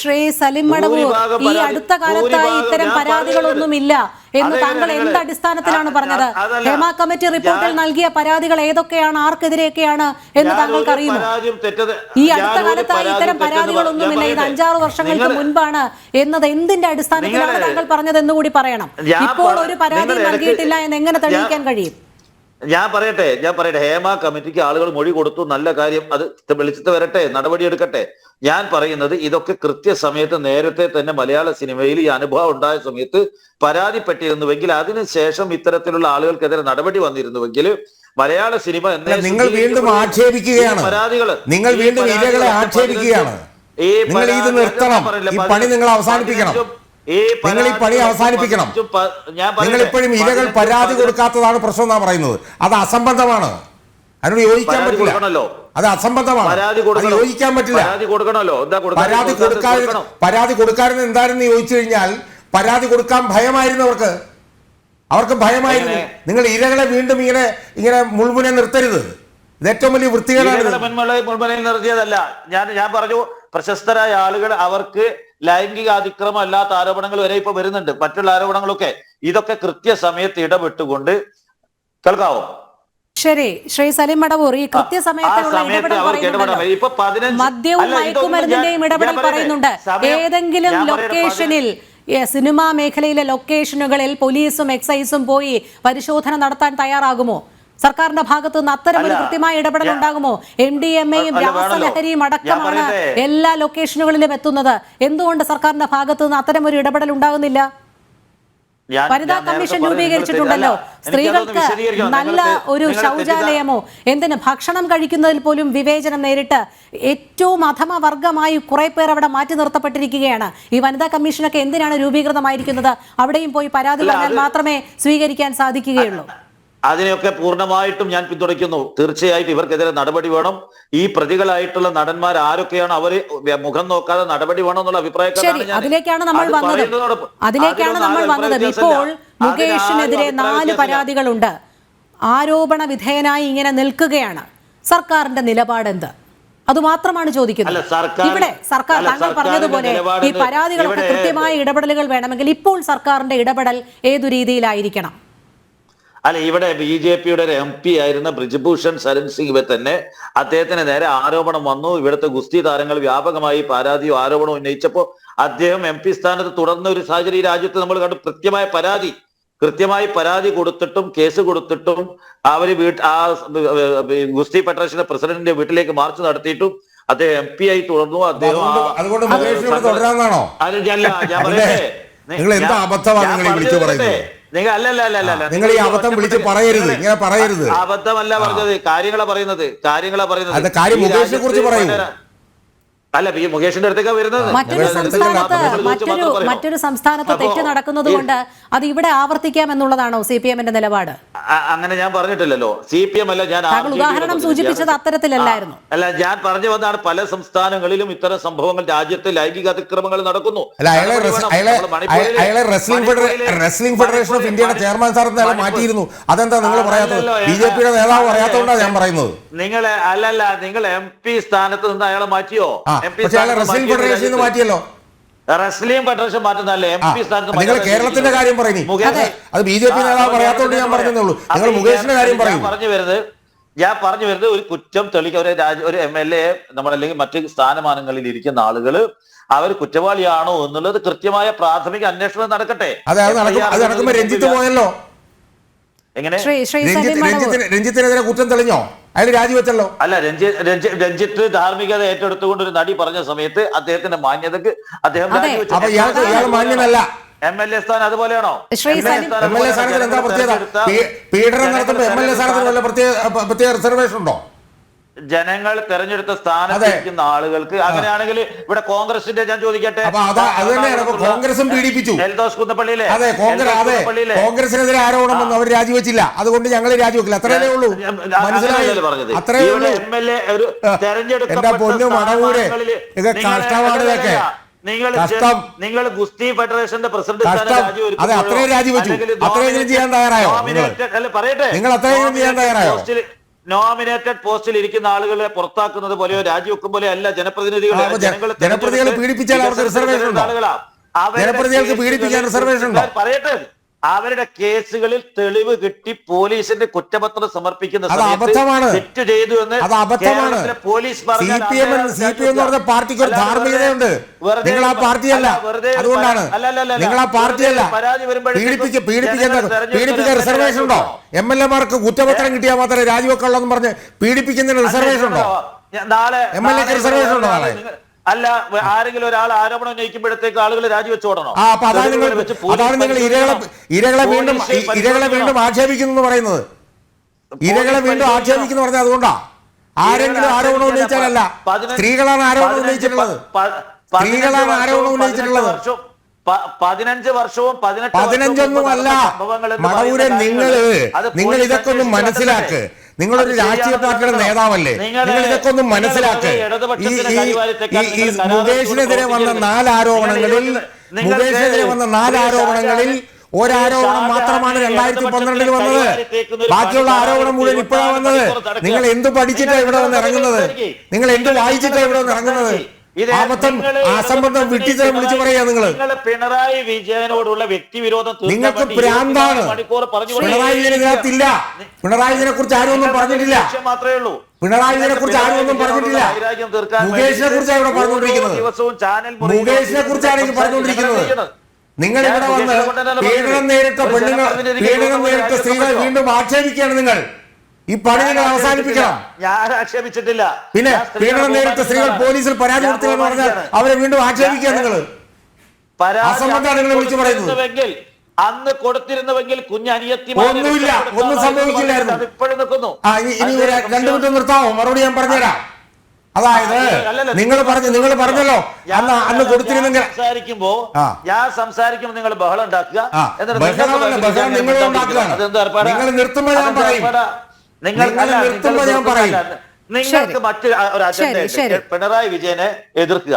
ശ്രീ സലിം മടവൂർ, ഈ അടുത്ത കാലത്തായി ഇത്തരം പരാതികളൊന്നുമില്ല എന്ന് താങ്കൾ എന്ത് അടിസ്ഥാനത്തിലാണ് പറഞ്ഞത്? ഹേമ കമ്മിറ്റി റിപ്പോർട്ടിൽ നൽകിയ പരാതികൾ ഏതൊക്കെയാണ്, ആർക്കെതിരെയൊക്കെയാണ് എന്ന് താങ്കൾക്ക് അറിയുമോ? ഈ അടുത്ത കാലത്തായി ഇത്തരം പരാതികളൊന്നുമില്ല, ഇത് 5-6 വർഷങ്ങൾക്ക് മുൻപാണ് എന്നത് എന്തിന്റെ അടിസ്ഥാനത്തിലാണ് താങ്കൾ പറഞ്ഞത് എന്നുകൂടി പറയണം. ഇപ്പോൾ ഒരു പരാതി നൽകിയിട്ടില്ല എന്ന് എങ്ങനെ തെളിയിക്കാൻ കഴിയും? ഞാൻ പറയട്ടെ, ഹേമ കമ്മിറ്റിക്ക് ആളുകൾ മൊഴി കൊടുത്തു, നല്ല കാര്യം, അത് വെളിച്ചത്ത് വരട്ടെ, നടപടിയെടുക്കട്ടെ. ഞാൻ പറയുന്നത് ഇതൊക്കെ കൃത്യസമയത്ത് നേരത്തെ തന്നെ മലയാള സിനിമയിൽ ഈ അനുഭവം ഉണ്ടായ സമയത്ത് പരാതിപ്പെട്ടിരുന്നുവെങ്കിൽ അതിനുശേഷം ഇത്തരത്തിലുള്ള ആളുകൾക്കെതിരെ നടപടി വന്നിരുന്നുവെങ്കിൽ മലയാള സിനിമ നിങ്ങൾ വീണ്ടും ആക്ഷേപിക്കുകയാണ്, നിങ്ങൾ വീണ്ടും ഇരകളെ ആക്ഷേപിക്കുകയാണ്. നിങ്ങൾ ഇത് നിർത്തണം, ഈ പണി നിങ്ങൾ അവസാനിപ്പിക്കണം, നിങ്ങൾ ഈ പണി അവസാനിപ്പിക്കണം. നിങ്ങൾ ഇപ്പോഴും ഇരകൾ പരാതി കൊടുക്കാത്തതാണ് പ്രശ്നം എന്നാ പറയുന്നത്. അത് അസംബന്ധമാണ്, അതിനോട് യോജിക്കാൻ പറ്റില്ല, അത് അസംബന്ധമാണ്, യോജിക്കാൻ പറ്റില്ല. പരാതി കൊടുക്കാനെന്ന് എന്താണെന്ന് ചോദിച്ചു കഴിഞ്ഞാൽ പരാതി കൊടുക്കാൻ ഭയമായിരുന്നു അവർക്ക് ഭയമായിരുന്നു. നിങ്ങൾ ഇരകളെ വീണ്ടും ഇങ്ങനെ മുൾമുനെ നിർത്തരുത്, ഇത് ഏറ്റവും വലിയ വൃത്തികേടാണ്. മുൾമുനയിൽ നിർത്തിയതല്ല, ഞാൻ പറഞ്ഞു, പ്രശസ്തരായ ആളുകൾ അവർക്ക് ലൈംഗിക അതിക്രമം അല്ലാത്ത ആരോപണങ്ങൾ വരെ ഇപ്പൊ വരുന്നുണ്ട്, മറ്റുള്ള ആരോപണങ്ങളൊക്കെ. ഇതൊക്കെ കൃത്യസമയത്ത് ഇടപെട്ടുകൊണ്ട് കേൾക്കാവോ? ശരി, ശ്രീ സലിം മടവൂർ, ഈ കൃത്യസമയത്തുള്ള മദ്യവും മയക്കുമരുന്നിന്റെയും ഇടപെടൽ പറയുന്നുണ്ട്. ഏതെങ്കിലും ലൊക്കേഷനിൽ, സിനിമാ മേഖലയിലെ ലൊക്കേഷനുകളിൽ പോലീസും എക്സൈസും പോയി പരിശോധന നടത്താൻ തയ്യാറാകുമോ? സർക്കാരിന്റെ ഭാഗത്ത് നിന്ന് അത്തരം ഒരു കൃത്യമായ ഇടപെടൽ ഉണ്ടാകുമോ? MDMAയും രാസലഹരിയും അടക്കമാണ് എല്ലാ ലൊക്കേഷനുകളിലും എത്തുന്നത്. എന്തുകൊണ്ട് സർക്കാരിന്റെ ഭാഗത്ത് നിന്ന് അത്തരം ഒരു ഇടപെടൽ ഉണ്ടാകുന്നില്ല? വനിതാ കമ്മീഷൻ രൂപീകരിച്ചിട്ടുണ്ടല്ലോ, സ്ത്രീകൾക്ക് നല്ല ഒരു ശൗചാലയമോ, എന്തിന് ഭക്ഷണം കഴിക്കുന്നതിൽ പോലും വിവേചനം നേരിട്ട് ഏറ്റവും അധമ വർഗമായി കുറെ പേർ അവിടെ മാറ്റി നിർത്തപ്പെട്ടിരിക്കുകയാണ്. ഈ വനിതാ കമ്മീഷനൊക്കെ എന്തിനാണ് രൂപീകൃതമായിരിക്കുന്നത്? അവിടെയും പോയി പരാതി പറഞ്ഞാൽ മാത്രമേ സ്വീകരിക്കാൻ സാധിക്കുകയുള്ളൂ. അതിനെയൊക്കെ പൂർണ്ണമായിട്ടും ഞാൻ പിന്തുണയ്ക്കുന്നു. തീർച്ചയായിട്ടും ഇവർക്കെതിരെ നടപടി വേണം. ഈ പ്രതികളായിട്ടുള്ള നടന്മാർ ആരൊക്കെയാണ്, അവര് മുഖം നോക്കാതെ നടപടി വേണം എന്നുള്ള അഭിപ്രായക്കാരാണ്. അതിലേക്കാണ് നമ്മൾ വന്നത്. ഇപ്പോൾ മുകേഷിനെതിരെ 4 പരാതികളുണ്ട്, ആരോപണ വിധേയനായി ഇങ്ങനെ നിൽക്കുകയാണ്. സർക്കാരിന്റെ നിലപാടെന്ത്? അതുമാത്രമാണ് ചോദിക്കുന്നത്. ഇവിടെ സർക്കാർ, താങ്കൾ പറഞ്ഞതുപോലെ ഈ പരാതികളൊക്കെ കൃത്യമായ ഇടപെടലുകൾ വേണമെങ്കിൽ ഇപ്പോൾ സർക്കാരിന്റെ ഇടപെടൽ ഏതു രീതിയിലായിരിക്കണം? അല്ല, ഇവിടെ BJPയുടെ ഒരു MP ആയിരുന്ന ബ്രിജ്ഭൂഷൺ ശരൺ സിംഗ് തന്നെ, അദ്ദേഹത്തിന് നേരെ ആരോപണം വന്നു. ഇവിടുത്തെ ഗുസ്തി താരങ്ങൾ വ്യാപകമായി പരാതിയോ ആരോപണവും ഉന്നയിച്ചപ്പോൾ അദ്ദേഹം MP സ്ഥാനത്ത് തുടർന്ന ഒരു സാഹചര്യം ഈ രാജ്യത്ത് നമ്മൾ കണ്ടു. കൃത്യമായി പരാതി കൊടുത്തിട്ടും കേസ് കൊടുത്തിട്ടും അവര് ഗുസ്തി ഫെഡറേഷന്റെ പ്രസിഡന്റിന്റെ വീട്ടിലേക്ക് മാർച്ച് നടത്തിയിട്ടും അദ്ദേഹം MP ആയി തുടർന്നു. അദ്ദേഹം നിങ്ങൾ ഈ അബദ്ധം വിളിച്ച് പറയരുത്, ഇങ്ങനെ പറയരുത്. അബദ്ധമല്ല പറഞ്ഞത്, കാര്യങ്ങളാ പറയുന്നത്. കാര്യം മുകേഷിനെ കുറിച്ച് പറയൂ. അല്ല, മുകേഷിന്റെ അടുത്തേക്ക് വരുന്നത്. മറ്റൊരു സംസ്ഥാനത്ത് തെറ്റ് നടക്കുന്നത് കൊണ്ട് അത് ഇവിടെ ആവർത്തിക്കാം എന്നുള്ളതാണോ CPM-ന്റെ നിലപാട്? അങ്ങനെ ഞാൻ പറഞ്ഞിട്ടില്ലല്ലോ. CPM അല്ല, ഞാൻ ഉദാഹരണം സൂചിപ്പിച്ചത് അത്തരത്തിലല്ലായിരുന്നു. അല്ല, ഞാൻ പറഞ്ഞു വന്നാണ് പല സംസ്ഥാനങ്ങളിലും ഇത്തരം സംഭവങ്ങൾ, രാജ്യത്ത് ലൈംഗിക അതിക്രമങ്ങൾ നടക്കുന്നു. റെസ്ലിംഗ് ഫെഡറേഷൻ ഓഫ് ഇന്ത്യയുടെ ചെയർമാൻ സ്ഥാനത്ത് അയാളെ മാറ്റിയിരുന്നു. അതെന്താ നിങ്ങൾ പറയാത്തത്? BJPയുടെ നേതാവ് പറയാത്തതുകൊണ്ടാണ് ഞാൻ പറയുന്നത്. നിങ്ങൾ MP സ്ഥാനത്ത് നിന്ന് അയാളെ മാറ്റിയോ? റെസ്ലിംഗ് ഫെഡറേഷൻ മാറ്റിയല്ലോ. റെസ്ലിംഗ് ഫെഡറേഷൻ മാറ്റുന്നല്ലേ MP സ്ഥാനത്ത്? നിങ്ങൾ കേരളത്തിന്റെ കാര്യം പറയുന്നു, അത് BJP നേതാവ് പറയാത്തോണ്ട് ഞാൻ പറഞ്ഞതേ. നിങ്ങൾ മുകേഷിന്റെ കാര്യം പറയും. ഞാൻ പറഞ്ഞു വരുന്നത് ഒരു കുറ്റം തെളിയിക്കാൻ ഒരു MLA നമ്മളല്ലെങ്കിൽ മറ്റ് സ്ഥാനമാനങ്ങളിൽ ഇരിക്കുന്ന ആളുകൾ അവർ കുറ്റവാളിയാണോ എന്നുള്ളത് കൃത്യമായ പ്രാഥമിക അന്വേഷണം നടക്കട്ടെ. അത് നടക്കുമ്പോ രഞ്ജിത്ത് പോയല്ലോ. എങ്ങനെ രഞ്ജിത്തിനെതിരെ കുറ്റം തെളിഞ്ഞോ? അയാൾ രാജിവെച്ചല്ലോ. അല്ല, രഞ്ജിത്ത് ധാർമ്മികത ഏറ്റെടുത്തുകൊണ്ട് ഒരു നടി പറഞ്ഞ സമയത്ത് അദ്ദേഹത്തിന്റെ മാന്യതക്ക് അദ്ദേഹം മാന്യനല്ല. MLA സ്ഥാനം അതുപോലെയാണോ? MLA സ്ഥാനത്തിന് എന്താ പ്രത്യേകത? പീഡനം നടത്തുമ്പോ MLA സ്ഥാനത്തിന് വല്ല പ്രത്യേക റിസർവേഷൻ ഉണ്ടോ? ജനങ്ങൾ തെരഞ്ഞെടുത്ത സ്ഥാനത്തിരിക്കുന്ന ആളുകൾക്ക് അങ്ങനെയാണെങ്കിൽ ഇവിടെ കോൺഗ്രസിന്റെ ഞാൻ ചോദിക്കട്ടെ, കോൺഗ്രസും പീഡിപ്പിച്ചു. എൽദോസ് കുന്നപ്പള്ളിയിലെ കോൺഗ്രസിനെതിരെ ആരോപണം വന്നു, അവർ രാജിവെച്ചില്ല. അതുകൊണ്ട് ഞങ്ങൾ രാജിവെക്കില്ല, അത്രയല്ലേ ഉള്ളൂ. പറഞ്ഞത് MLA ഒരു തെരഞ്ഞെടുക്കപ്പെട്ട നിങ്ങൾ ഗുസ്തി ഫെഡറേഷന്റെ പ്രസിഡന്റ് അത്രയും രാജിവെച്ചു. അത്രയെങ്കിലും ചെയ്യാൻ തയ്യാറായോ? പറയട്ടെ, നിങ്ങൾ അത്രയെങ്കിലും ചെയ്യാൻ തയ്യാറായോ? നോമിനേറ്റഡ് പോസ്റ്റിൽ ഇരിക്കുന്ന ആളുകളെ പുറത്താക്കുന്നത് പോലെയോ രാജിവെക്കും പോലെയോ അല്ല ജനപ്രതിനിധികളെ. ജനപ്രതിനിധികളെ പീഡിപ്പിച്ചാൽ അവർക്ക് റിസർവേഷൻ ഉണ്ടോ? ജനപ്രതിനിധികൾക്ക് പീഡിപ്പിക്കാൻ റിസർവേഷൻ ഉണ്ടോ? പറയട്ടെ, അവരുടെ കേസുകളിൽ തെളിവ് കിട്ടി പോലീസിന്റെ കുറ്റപത്രം സമർപ്പിക്കുന്ന തെറ്റ് ചെയ്തു എന്ന് പോലീസ് CPM എന്ന് പറഞ്ഞ പാർട്ടിക്ക് ഒരു ധാർമ്മികതയുണ്ട്. നിങ്ങൾ ആ പാർട്ടിയല്ല, അതുകൊണ്ടാണ് നിങ്ങൾ ആ പാർട്ടിയല്ല. പീഡിപ്പിക്കാൻ റിസർവേഷൻ ഉണ്ടോ? MLA-മാർക്ക് കുറ്റപത്രം കിട്ടിയാൽ മാത്രമേ രാജിവെക്കുള്ളൂ എന്ന് പറഞ്ഞ് പീഡിപ്പിക്കുന്നതിന് റിസർവേഷൻ ഉണ്ടോ? MLA-ക്ക് റിസർവേഷൻ ഉണ്ടോ? നാളെ അല്ല, ആരെങ്കിലും ഒരാൾ ആരോപണം ഉന്നയിക്കുമ്പോഴത്തേക്ക് ആളുകൾ രാജിവെച്ചോടണോ? അതാണ് നിങ്ങൾ ഇരകളെ വീണ്ടും ആക്ഷേപിക്കുന്നു പറയുന്നത്. ഇരകളെ വീണ്ടും ആക്ഷേപിക്കുന്നു പറഞ്ഞാൽ അതുകൊണ്ടാ. ആരെങ്കിലും ആരോപണം ഉന്നയിച്ചാലല്ല, സ്ത്രീകളാണ് ആരോപണം ഉന്നയിച്ചിട്ടുള്ളത്. 15 വർഷവും 15ഒന്നുമല്ല മടവൂരെ. നിങ്ങൾ ഇതൊക്കെ ഒന്ന് മനസ്സിലാക്ക്. നിങ്ങളൊരു രാഷ്ട്രീയ പാർട്ടിയുടെ നേതാവല്ലേ? നിങ്ങൾ ഇതൊക്കെ ഒന്ന് മനസ്സിലാക്ക്. ഈ മുകേഷിനെതിരെ വന്ന 4 ആരോപണങ്ങളിൽ ഒരാരോപണം മാത്രമാണ് 2012 വന്നത്. ബാക്കിയുള്ള ആരോപണം മുഴുവൻ ഇപ്പോഴാണ് വന്നത്. നിങ്ങൾ എന്ത് പഠിച്ചിട്ടാണ് ഇവിടെ വന്ന് ഇറങ്ങുന്നത്? നിങ്ങൾ എന്ത് വായിച്ചിട്ടാണ് ഇവിടെ വന്ന് ഇറങ്ങുന്നത്? അസംബന്ധം വിട്ടിത്തരം വിളിച്ചു പറയാ നിങ്ങൾ. പിണറായി വിജയനോടുള്ള വ്യക്തിവിരോധം നിങ്ങൾക്ക് ഭ്രാന്താണ്. പിണറായി വിജയനകത്തില്ല. പിണറായി വിജയനെ കുറിച്ച് ആരും ഒന്നും പറഞ്ഞിട്ടില്ല. മാത്രമേ ഉള്ളൂ. പിണറായി വിജയനെ കുറിച്ച് ആരും ഒന്നും പറഞ്ഞിട്ടില്ല. മുകേഷിനെ കുറിച്ചാണ് ഇവിടെ പറഞ്ഞുകൊണ്ടിരിക്കുന്നത്. മുകേഷിനെ കുറിച്ചാണ് എനിക്ക് പറഞ്ഞുകൊണ്ടിരിക്കുന്നത്. നിങ്ങൾ ഇവിടെ വന്ന് പീഡനം നേരിട്ട സ്ത്രീകളെ വീണ്ടും ആക്ഷേപിക്കുകയാണ്. നിങ്ങൾ ഈ പണി നിങ്ങൾ അവസാനിപ്പിക്കണം. ഞാൻ ആക്ഷേപിച്ചിട്ടില്ല. പിന്നെ പീഡനം നേരിട്ട സ്ത്രീകൾ പോലീസിൽ പരാതി കൊടുത്തില്ലെന്ന് പറഞ്ഞാൽ അവരെ വീണ്ടും ആക്ഷേപിക്കുക. നിങ്ങൾ അസംബന്ധമാണ് നിങ്ങൾ വിളിച്ചു പറയുന്നത്. അന്ന് കൊടുത്തിരുന്നുവെങ്കിൽ ഒന്നുമില്ല, ഒന്നും സംഭവിക്കില്ലായിരുന്നു. ഇപ്പോഴും നിൽക്കുന്നു. ഇനി 2 മിനിറ്റ് നിർത്താമോ? മറുപടി ഞാൻ പറഞ്ഞുതരാം. അതായത് നിങ്ങൾ പറഞ്ഞല്ലോ അന്ന് കൊടുത്തിരുന്നെങ്കിൽ ഞാൻ സംസാരിക്കുമ്പോൾ നിങ്ങൾ ബഹളം ഉണ്ടാക്കുക. നിങ്ങൾ നിർത്തുമ്പോൾ ഞാൻ പറയും. നിങ്ങൾക്ക് മറ്റ് ഒരു അജണ്ട പിണറായി വിജയനെ എതിർക്കുക.